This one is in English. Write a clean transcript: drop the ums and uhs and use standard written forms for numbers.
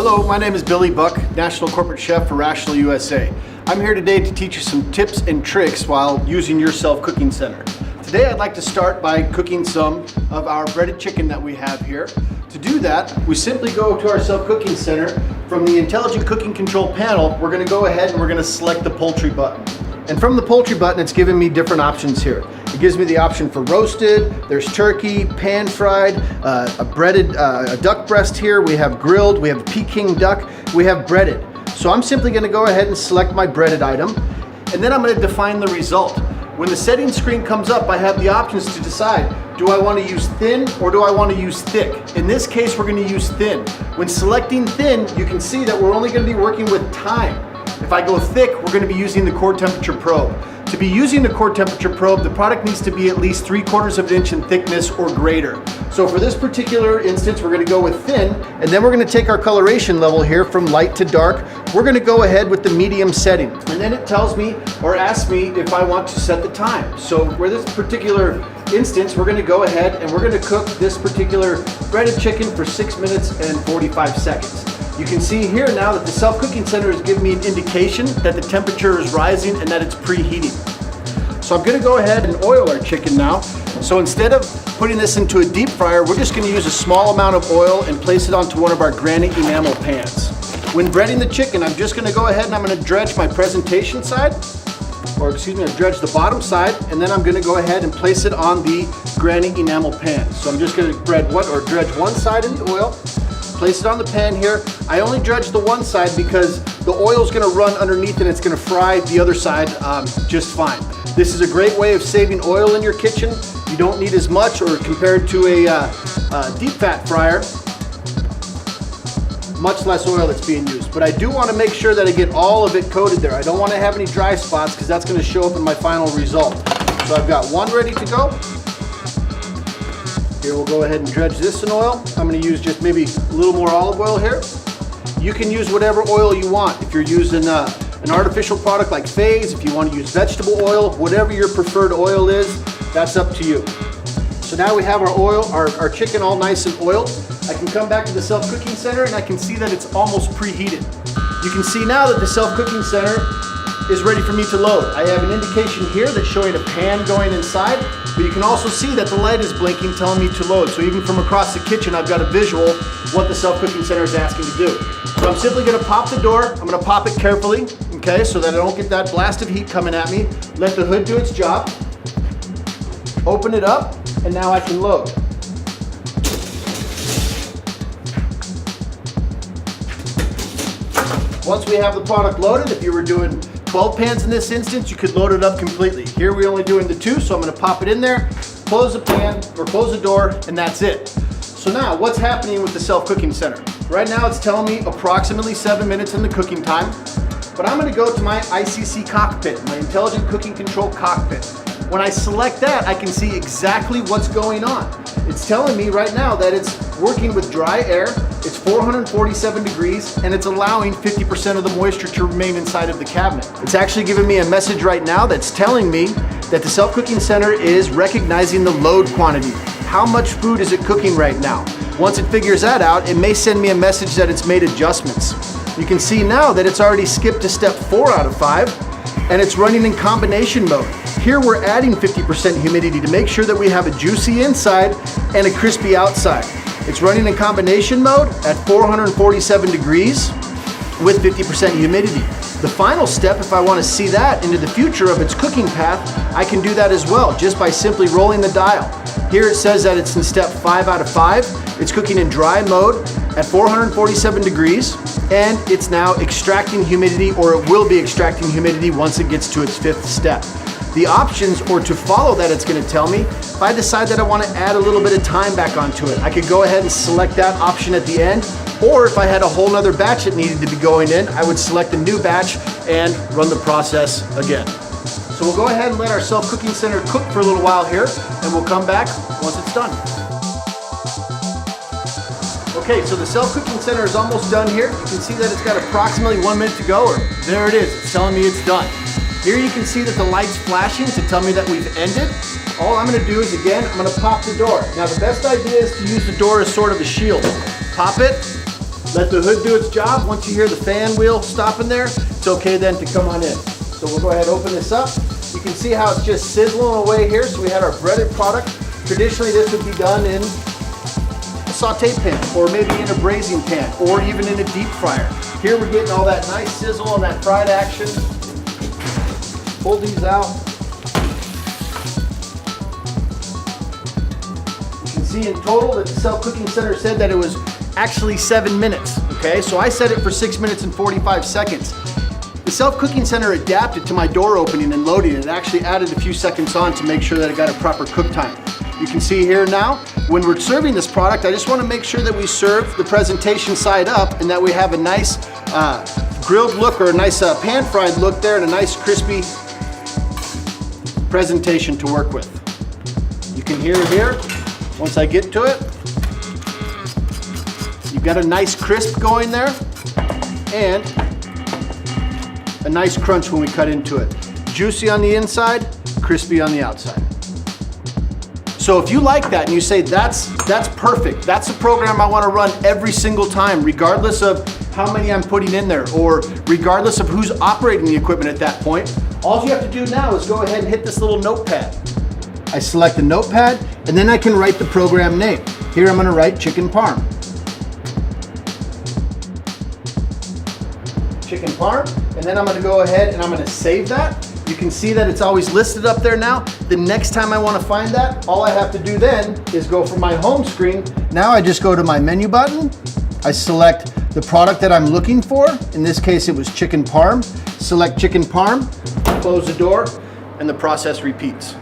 Hello, my name is Billy Buck, National Corporate Chef for Rational USA. I'm here today to teach you some tips and tricks while using your self-cooking center. Today I'd like to start by cooking some of our breaded chicken that we have here. To do that, we simply go to our self-cooking center. From the Intelligent Cooking Control panel, we're going to go ahead and we're going to select the poultry button. And from the poultry button, it's giving me different options here. It gives me the option for roasted, there's turkey, pan-fried, a duck breast here, we have grilled, we have Peking duck, we have breaded. So I'm simply gonna go ahead and select my breaded item, and then I'm gonna define the result. When the settings screen comes up, I have the options to decide, do I wanna use thin or do I wanna use thick? In this case, we're gonna use thin. When selecting thin, you can see that we're only gonna be working with time. If I go thick, we're going to be using the core temperature probe. To be using the core temperature probe, the product needs to be at least 3/4 of an inch in thickness or greater. So for this particular instance, we're going to go with thin, and then we're going to take our coloration level here from light to dark. We're going to go ahead with the medium setting. And then it tells me or asks me if I want to set the time. So for this particular instance, we're going to go ahead and we're going to cook this particular breaded chicken for 6 minutes and 45 seconds. You can see here now that the self-cooking center is giving me an indication that the temperature is rising and that it's preheating. So I'm gonna go ahead and oil our chicken now. So instead of putting this into a deep fryer, we're just gonna use a small amount of oil and place it onto one of our granite enamel pans. When breading the chicken, I'm just gonna go ahead and I'm gonna dredge my presentation side, dredge the bottom side, and then I'm gonna go ahead and place it on the granite enamel pan. So I'm just gonna dredge one side in the oil, place it on the pan here. I only dredge the one side because the oil is going to run underneath and it's going to fry the other side just fine. This is a great way of saving oil in your kitchen. You don't need as much, or compared to a deep fat fryer, much less oil that's being used. But I do want to make sure that I get all of it coated there. I don't want to have any dry spots because that's going to show up in my final result. So I've got one ready to go. Here we'll go ahead and dredge this in oil. I'm going to use just maybe a little more olive oil here. You can use whatever oil you want. If you're using an artificial product like Phase, if you want to use vegetable oil, whatever your preferred oil is, that's up to you. So now we have our chicken all nice and oiled. I can come back to the self-cooking center and I can see that it's almost preheated. You can see now that the self-cooking center is ready for me to load. I have an indication here that's showing a pan going inside, but you can also see that the light is blinking telling me to load. So even from across the kitchen, I've got a visual what the self-cooking center is asking to do. So I'm simply gonna pop the door. I'm gonna pop it carefully, okay, so that I don't get that blast of heat coming at me. Let the hood do its job. Open it up, and now I can load. Once we have the product loaded, if you were doing 12 pans in this instance, you could load it up completely. Here we're only doing the 2, so I'm gonna pop it in there, close the pan, or close the door, and that's it. So now, what's happening with the self-cooking center? Right now it's telling me approximately 7 minutes in the cooking time, but I'm gonna go to my ICC cockpit, my Intelligent Cooking Control cockpit. When I select that, I can see exactly what's going on. It's telling me right now that it's working with dry air, it's 447 degrees, and it's allowing 50% of the moisture to remain inside of the cabinet. It's actually giving me a message right now that's telling me that the self-cooking center is recognizing the load quantity. How much food is it cooking right now? Once it figures that out, it may send me a message that it's made adjustments. You can see now that it's already skipped to step 4 out of 5, and it's running in combination mode. Here we're adding 50% humidity to make sure that we have a juicy inside and a crispy outside. It's running in combination mode at 447 degrees with 50% humidity. The final step, if I want to see that into the future of its cooking path, I can do that as well, just by simply rolling the dial. Here it says that it's in step 5 out of 5. It's cooking in dry mode at 447 degrees, and it's now extracting humidity, or it will be extracting humidity once it gets to its 5th step. The options, or to follow that, it's going to tell me, if I decide that I want to add a little bit of time back onto it, I could go ahead and select that option at the end, or if I had a whole nother batch that needed to be going in, I would select a new batch and run the process again. So we'll go ahead and let our self-cooking center cook for a little while here, and we'll come back once it's done. Okay, so the self-cooking center is almost done here. You can see that it's got approximately 1 minute to go, or there it is, it's telling me it's done. Here you can see that the light's flashing to tell me that we've ended. All I'm gonna do is, again, I'm gonna pop the door. Now the best idea is to use the door as sort of a shield. Pop it, Let the hood do its job. Once you hear the fan wheel stopping there, it's okay then to come on in. So we'll go ahead and open this up. You can see how it's just sizzling away here. So we had our breaded product. Traditionally this would be done in a saute pan, or maybe in a braising pan, or even in a deep fryer. Here we're getting all that nice sizzle and that fried action. Pull these out. You can see in total that the SelfCooking Center said that it was actually 7 minutes, okay? So I set it for 6 minutes and 45 seconds. The SelfCooking Center adapted to my door opening and loading. It actually added a few seconds on to make sure that it got a proper cook time. You can see here now, when we're serving this product, I just want to make sure that we serve the presentation side up and that we have a nice grilled look, or a nice pan fried look there, and a nice crispy presentation to work with. You can hear here, once I get to it, you've got a nice crisp going there, and a nice crunch when we cut into it. Juicy on the inside, crispy on the outside. So if you like that and you say that's perfect, that's a program I want to run every single time, regardless of how many I'm putting in there, or regardless of who's operating the equipment at that point, all you have to do now is go ahead and hit this little notepad. I select the notepad, and then I can write the program name. Here I'm going to write chicken parm. Chicken parm, and then I'm going to go ahead and I'm going to save that. You can see that it's always listed up there now. The next time I want to find that, all I have to do then is go from my home screen. Now I just go to my menu button. I select the product that I'm looking for. In this case, it was chicken parm. Select chicken parm, close the door, and the process repeats.